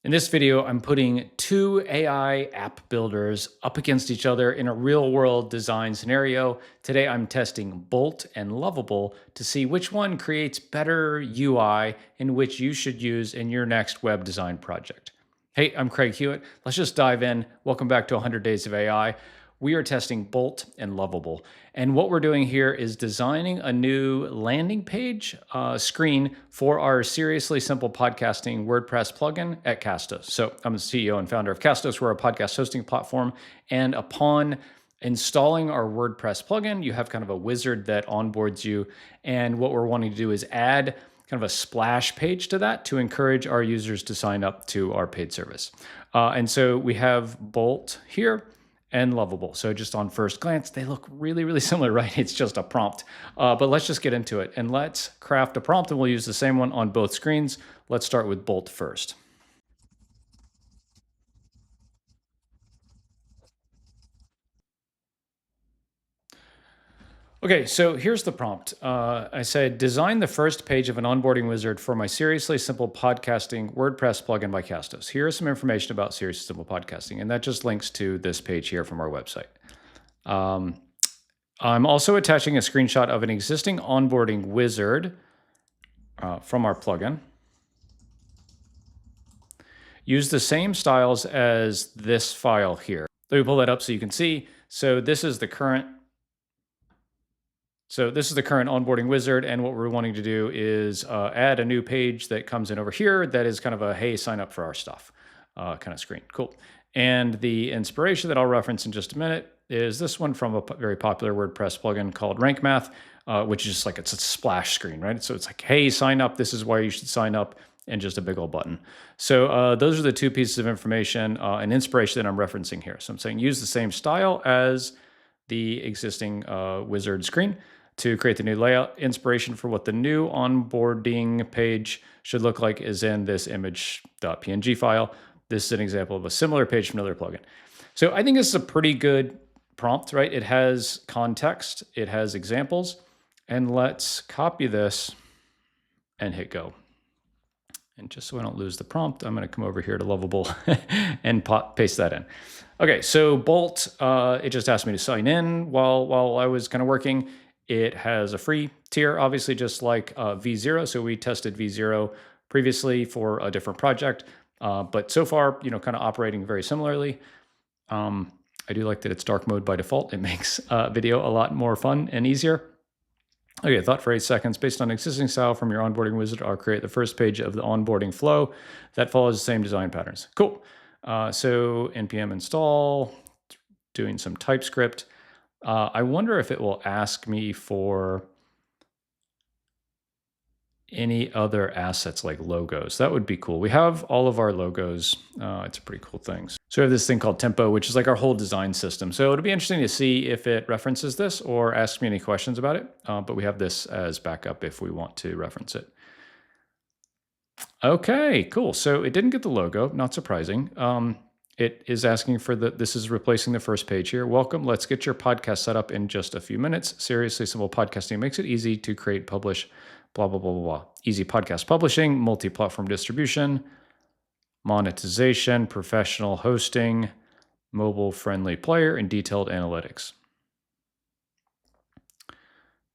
In this video, I'm putting two AI app builders up against each other in a real-world design scenario. Today, I'm testing Bolt and Lovable to see which one creates better UI and which you should use in your next web design project. Hey, I'm Craig Hewitt. Let's just dive in. Welcome back to 100 Days of AI. We are testing Bolt and Lovable. And what we're doing here is designing a new landing page screen for our Seriously Simple Podcasting WordPress plugin at Castos. So I'm the CEO and founder of Castos. We're a podcast hosting platform. And upon installing our WordPress plugin, you have kind of a wizard that onboards you. And what we're wanting to do is add kind of a splash page to that to encourage our users to sign up to our paid service. And so we have Bolt here and Lovable. So just on first glance, they look really, really similar, right? It's just a prompt. But let's just get into it and let's craft a prompt, and we'll use the same one on both screens. Let's start with Bolt first. Okay, so here's the prompt. I said, design the first page of an onboarding wizard for my Seriously Simple Podcasting WordPress plugin by Castos. Here is some information about Seriously Simple Podcasting, and that just links to this page here from our website. I'm also attaching a screenshot of an existing onboarding wizard from our plugin. Use the same styles as this file here. Let me pull that up so you can see. So this is the current onboarding wizard, and what we're wanting to do is add a new page that comes in over here that is kind of a, hey, sign up for our stuff kind of screen. Cool. And the inspiration that I'll reference in just a minute is this one from a very popular WordPress plugin called Rank Math, which is just like, it's a splash screen, right? So it's like, hey, sign up. This is why you should sign up, and just a big old button. So those are the two pieces of information and inspiration that I'm referencing here. So I'm saying use the same style as the existing wizard screen to create the new layout. Inspiration for what the new onboarding page should look like is in this image.png file. This is an example of a similar page from another plugin. So I think this is a pretty good prompt, right? It has context, it has examples, and let's copy this and hit go. And just so I don't lose the prompt, I'm going to come over here to Lovable and paste that in. Okay, so Bolt, it just asked me to sign in while I was kind of working. It has a free tier, obviously, just like V0. So we tested V0 previously for a different project, but so far, kind of operating very similarly. I do like that it's dark mode by default. It makes video a lot more fun and easier. Okay, thought for 8 seconds. Based on existing style from your onboarding wizard, I'll create the first page of the onboarding flow that follows the same design patterns. Cool. So npm install, doing some TypeScript. I wonder if it will ask me for any other assets like logos. That would be cool. We have all of our logos. It's a pretty cool thing. So we have this thing called Tempo, which is like our whole design system. So it'll be interesting to see if it references this or asks me any questions about it. But we have this as backup if we want to reference it. Okay, cool. So it didn't get the logo, not surprising. It is asking for this is replacing the first page here. Welcome, let's get your podcast set up in just a few minutes. Seriously Simple Podcasting makes it easy to create, publish, blah, blah, blah, blah, blah. Easy podcast publishing, multi-platform distribution, monetization, professional hosting, mobile-friendly player, and detailed analytics.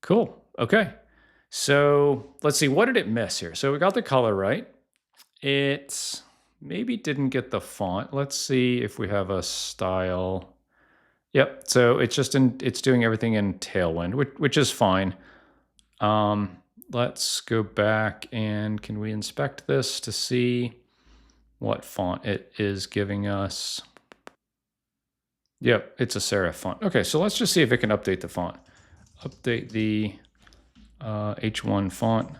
Cool, okay. So let's see, what did it miss here? So we got the color right. It maybe didn't get the font. Let's see if we have a style. Yep, so it's doing everything in Tailwind, which is fine. Let's go back and can we inspect this to see what font it is giving us? Yep, it's a serif font. Okay, so let's just see if it can update the font. Update the H1 font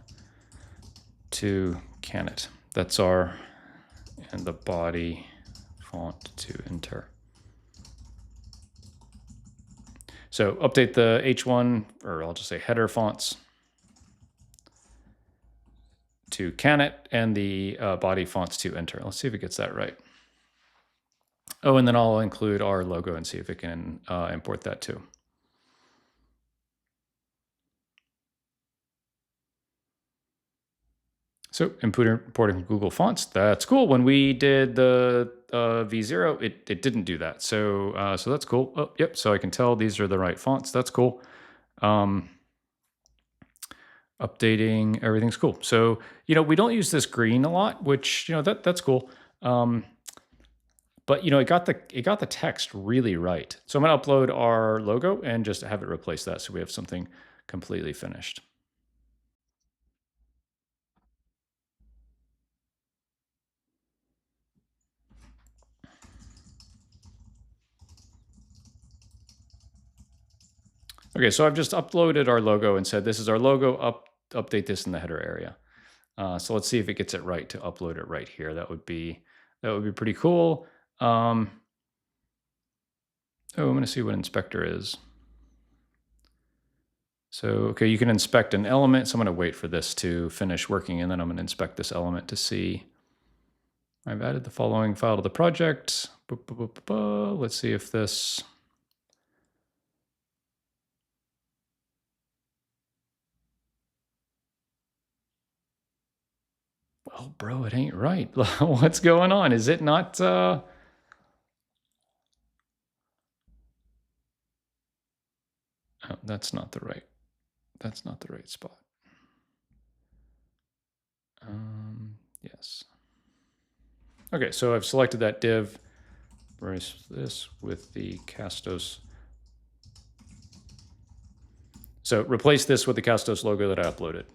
to Canet. That's our, and the body font to enter. So update the H1, or I'll just say header fonts to Canet and the body fonts to enter. Let's see if it gets that right. Oh, and then I'll include our logo and see if it can import that too. So importing from Google Fonts, that's cool. When we did the V0, it didn't do that. So so that's cool. Oh, yep. So I can tell these are the right fonts. That's cool. Updating, everything's cool. So, we don't use this green a lot, which, that's cool. But it got the text really right. So I'm gonna upload our logo and just have it replace that so we have something completely finished. Okay, so I've just uploaded our logo and said this is our logo. Update this in the header area. So let's see if it gets it right to upload it right here. That would be pretty cool. I'm going to see what inspector is. So, okay, you can inspect an element. So I'm going to wait for this to finish working, and then I'm going to inspect this element to see. I've added the following file to the project. Let's see if this. Well, bro, it ain't right. What's going on? Is it not? Oh, that's not the right. That's not the right spot. Yes. Okay, so I've selected that div. Replace this with the Castos. So replace this with the Castos logo that I uploaded.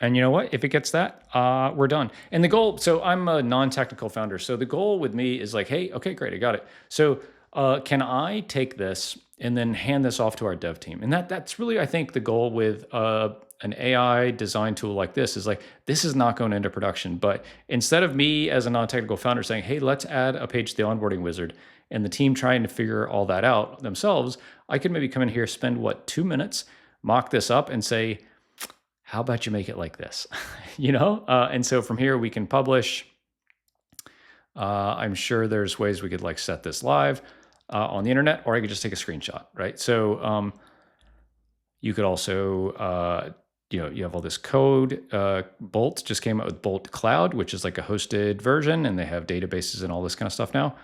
And you know what? If it gets that, we're done. And the goal, so I'm a non-technical founder. So the goal with me is like, hey, okay, great, I got it. So can I take this and then hand this off to our dev team? And that's really, I think, the goal with an AI design tool like this is like, this is not going into production. But instead of me as a non-technical founder saying, hey, let's add a page to the onboarding wizard, and the team trying to figure all that out themselves, I could maybe come in here, spend 2 minutes, mock this up and say, how about you make it like this? And so from here we can publish. I'm sure there's ways we could like set this live on the internet, or I could just take a screenshot, right? So you could also, you have all this code. Bolt just came out with Bolt Cloud, which is like a hosted version, and they have databases and all this kind of stuff now.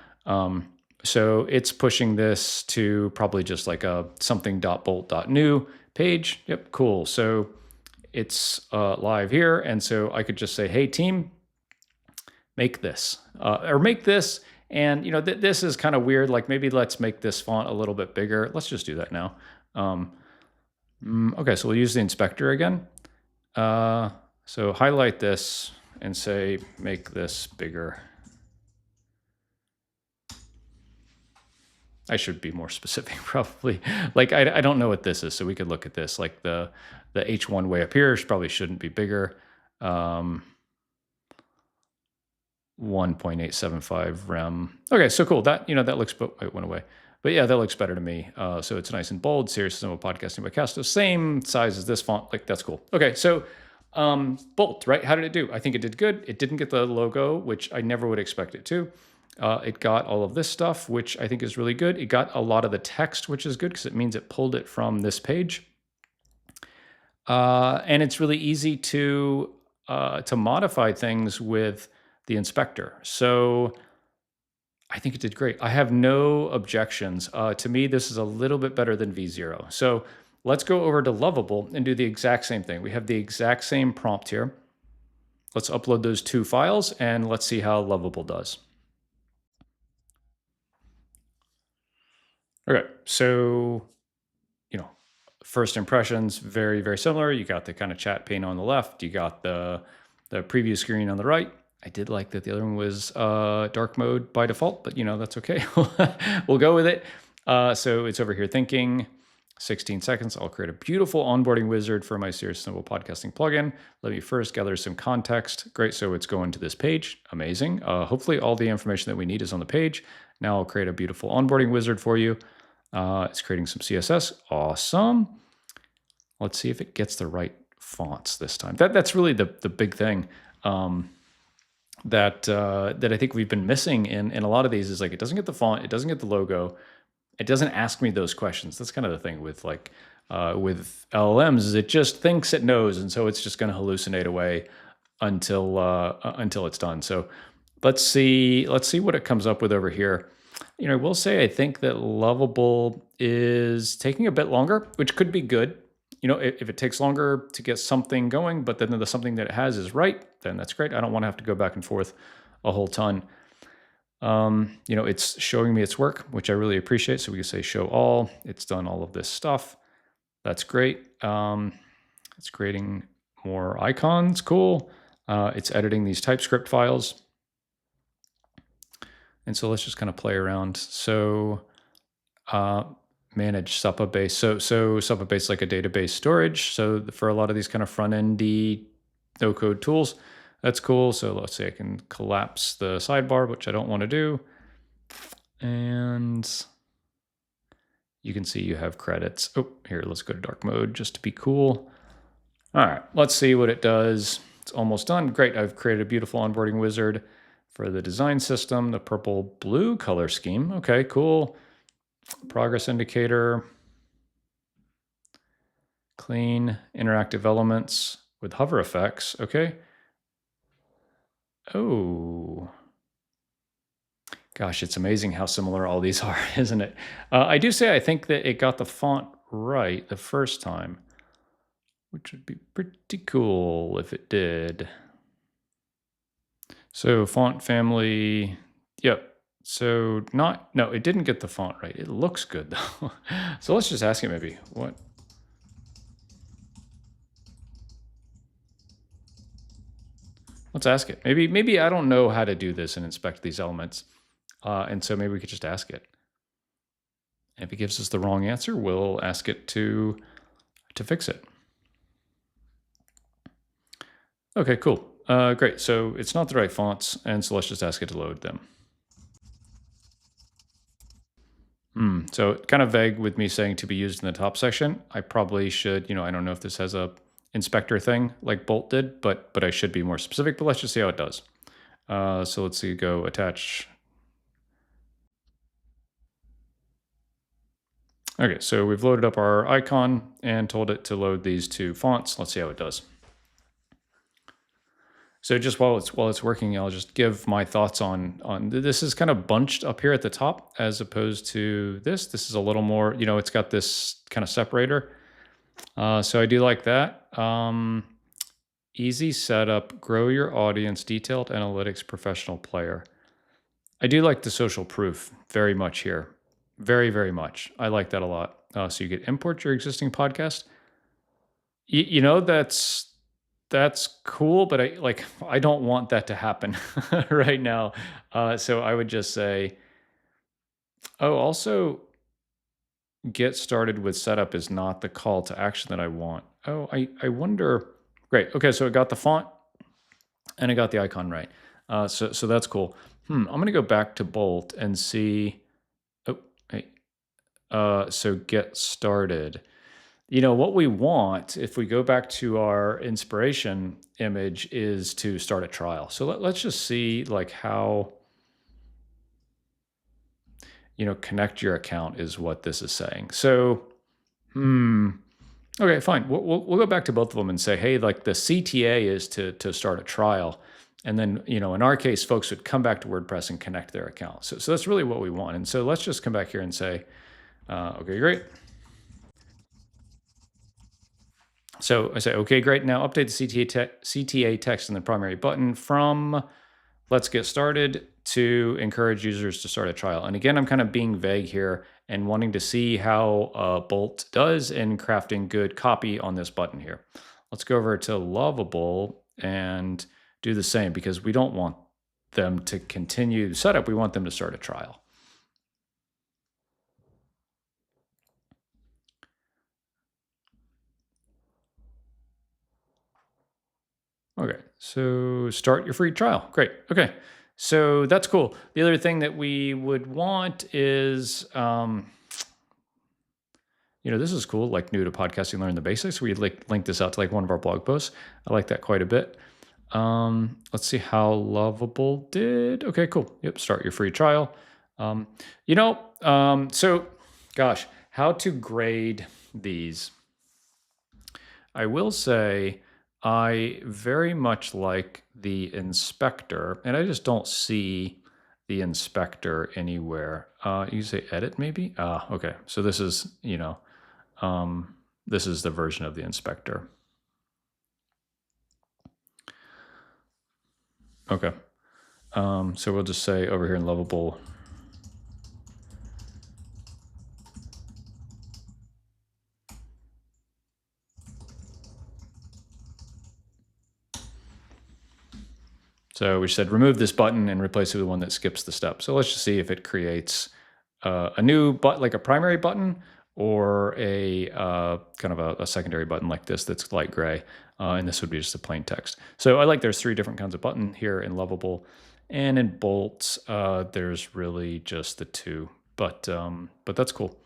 So it's pushing this to probably just like a something.bolt.new page. Yep, cool. So it's live here. And so I could just say, hey, team, make this or make this. And, this is kind of weird. Like maybe let's make this font a little bit bigger. Let's just do that now. Okay, so we'll use the inspector again. So highlight this and say, make this bigger. I should be more specific, probably. Like, I don't know what this is, so we could look at this. Like the H1 way up here probably shouldn't be bigger. 1.875 rem. Okay, so cool. That that looks, it went away. But yeah, that looks better to me. So it's nice and bold. Serious Simple Podcasting by Castos. Same size as this font. Like, that's cool. Okay, so Bolt, right? How did it do? I think it did good. It didn't get the logo, which I never would expect it to. It got all of this stuff, which I think is really good. It got a lot of the text, which is good because it means it pulled it from this page. And it's really easy to modify things with the inspector. So I think it did great. I have no objections. To me, this is a little bit better than V0. So let's go over to Lovable and do the exact same thing. We have the exact same prompt here. Let's upload those 2 files and let's see how Lovable does. Okay, so, first impressions, very, very similar. You got the kind of chat pane on the left. You got the preview screen on the right. I did like that the other one was dark mode by default, but that's okay. We'll go with it. So it's over here thinking, 16 seconds. I'll create a beautiful onboarding wizard for my Serious Simple Podcasting plugin. Let me first gather some context. Great, so it's going to this page. Amazing. Hopefully all the information that we need is on the page. Now I'll create a beautiful onboarding wizard for you. It's creating some CSS. Awesome. Let's see if it gets the right fonts this time. That's really the big thing that I think we've been missing in a lot of these is like it doesn't get the font, it doesn't get the logo, it doesn't ask me those questions. That's kind of the thing with LLMs is it just thinks it knows, and so it's just going to hallucinate away until it's done. So let's see what it comes up with over here. I will say I think that Lovable is taking a bit longer, which could be good. If it takes longer to get something going, but then the something that it has is right, then that's great. I don't want to have to go back and forth a whole ton. It's showing me its work, which I really appreciate. So we can say show all. It's done all of this stuff. That's great. It's creating more icons. Cool. It's editing these TypeScript files. And so let's just kind of play around. So manage SUPA base. So SUPA base is like a database storage. So for a lot of these kind of front-endy no-code tools, that's cool. So let's say I can collapse the sidebar, which I don't want to do. And you can see you have credits. Oh, here, let's go to dark mode just to be cool. All right, let's see what it does. It's almost done. Great, I've created a beautiful onboarding wizard for the design system, the purple-blue color scheme. Okay, cool. Progress indicator. Clean interactive elements with hover effects. Okay. Oh. Gosh, it's amazing how similar all these are, isn't it? I do say I think that it got the font right the first time, which would be pretty cool if it did. So font family, yep. So no, it didn't get the font right. It looks good though. So let's just ask it maybe what. Let's ask it. Maybe I don't know how to do this and inspect these elements. And so maybe we could just ask it. If it gives us the wrong answer, we'll ask it to fix it. Okay, cool. Great. So it's not the right fonts, and so let's just ask it to load them. So kind of vague with me saying to be used in the top section. I probably should, I don't know if this has a inspector thing like Bolt did, but I should be more specific, but let's just see how it does. So let's see, go attach. Okay, so we've loaded up our icon and told it to load these two fonts. Let's see how it does. So just while it's working, I'll just give my thoughts on this is kind of bunched up here at the top as opposed to this. This is a little more, it's got this kind of separator. So I do like that. Easy setup, grow your audience, detailed analytics, professional player. I do like the social proof very much here. Very, very much. I like that a lot. So you could import your existing podcast. That's cool, but I don't want that to happen right now. So I would just say, also get started with setup is not the call to action that I want. Oh, I wonder. Great. Okay, so it got the font and it got the icon right. So that's cool. I'm gonna go back to Bolt and see. Oh, hey. So get started. What we want, if we go back to our inspiration image, is to start a trial. So let's just see how, connect your account is what this is saying. So, okay, fine. We'll go back to both of them and say, hey, the CTA is to start a trial. And then, in our case, folks would come back to WordPress and connect their account. So that's really what we want. And so let's just come back here and say, okay, great. So I say, okay, great. Now update the CTA text in the primary button from let's get started to encourage users to start a trial. And again, I'm kind of being vague here and wanting to see how Bolt does in crafting good copy on this button here. Let's go over to Lovable and do the same because we don't want them to continue setup. We want them to start a trial. Okay, so start your free trial. Great. Okay, so that's cool. The other thing that we would want is, this is cool, like new to podcasting, learn the basics. We link this out to one of our blog posts. I like that quite a bit. Let's see how Lovable did. Okay, cool. Yep, start your free trial. So Gosh, how to grade these. I will say I very much like the inspector, and I just don't see the inspector anywhere. You say edit maybe? Ah, okay. So this is, this is the version of the inspector. Okay. So we'll just say over here in Lovable, so we said remove this button and replace it with one that skips the step. So let's just see if it creates a new button, like a primary button, or a kind of a secondary button like this that's light gray. And this would be just a plain text. So I like there's 3 different kinds of button here in Lovable. And in Bolt, there's really just the 2. But that's cool.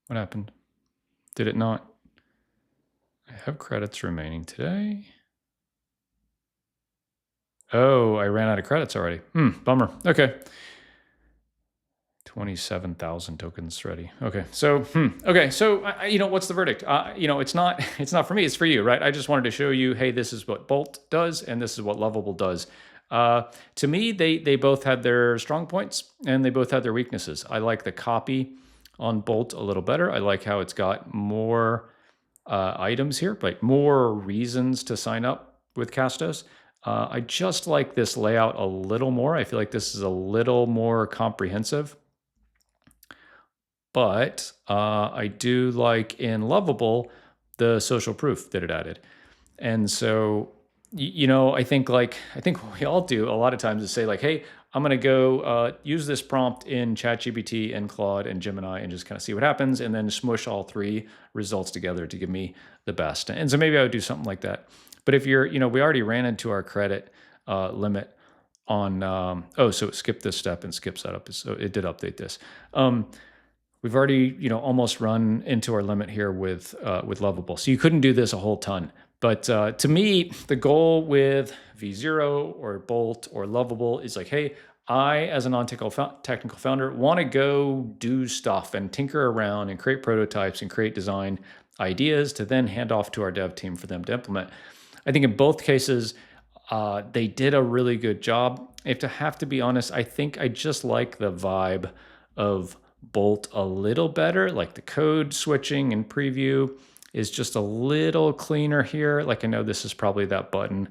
What happened? Did it not? I have credits remaining today. Oh, I ran out of credits already. Bummer. Okay. 27,000 tokens ready. Okay. So, okay. So, what's the verdict? It's not, it's not for me. It's for you, right? I just wanted to show you, hey, this is what Bolt does, and this is what Lovable does. To me, they both had their strong points and they both had their weaknesses. I like the copy on Bolt a little better. I like how it's got more items here, like more reasons to sign up with Castos. I just like this layout a little more. I feel like this is a little more comprehensive. But I do like in Lovable the social proof that it added. And so, I think what we all do a lot of times is say like, hey, I'm going to go use this prompt in ChatGPT and Claude and Gemini and just kind of see what happens and then smush all 3 results together to give me the best. And so maybe I would do something like that. But if you're, we already ran into our credit limit on, so it skipped this step and skips that up. So it did update this. We've already, almost run into our limit here with Lovable. So you couldn't do this a whole ton. But to me, the goal with V0 or Bolt or Lovable is like, hey, I, as a non-technical founder, want to go do stuff and tinker around and create prototypes and create design ideas to then hand off to our dev team for them to implement. I think in both cases, they did a really good job. If I have to be honest, I think I just like the vibe of Bolt a little better. Like the code switching and preview is just a little cleaner here. Like I know this is probably that button,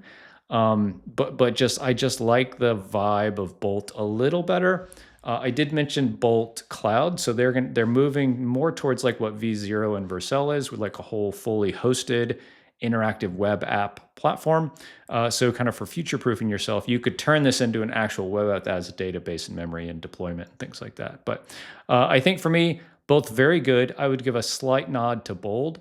but I just like the vibe of Bolt a little better. I did mention Bolt Cloud, so they're moving more towards like what V0 and Vercel is, with like a whole fully hosted interactive web app platform. So kind of for future-proofing yourself, you could turn this into an actual web app that has a database and memory and deployment and things like that. But I think for me, both very good. I would give a slight nod to Bolt.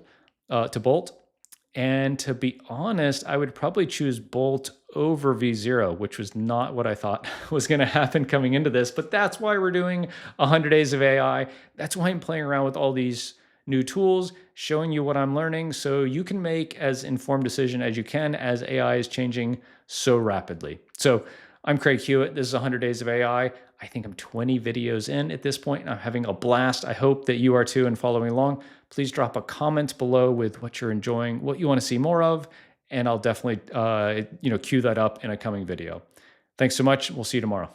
And to be honest, I would probably choose Bolt over V0, which was not what I thought was going to happen coming into this. But that's why we're doing 100 Days of AI. That's why I'm playing around with all these new tools, showing you what I'm learning so you can make as informed decision as you can as AI is changing so rapidly. So I'm Craig Hewitt. This is 100 Days of AI. I think I'm 20 videos in at this point, and I'm having a blast. I hope that you are too and following along. Please drop a comment below with what you're enjoying, what you want to see more of, and I'll definitely queue that up in a coming video. Thanks so much. We'll see you tomorrow.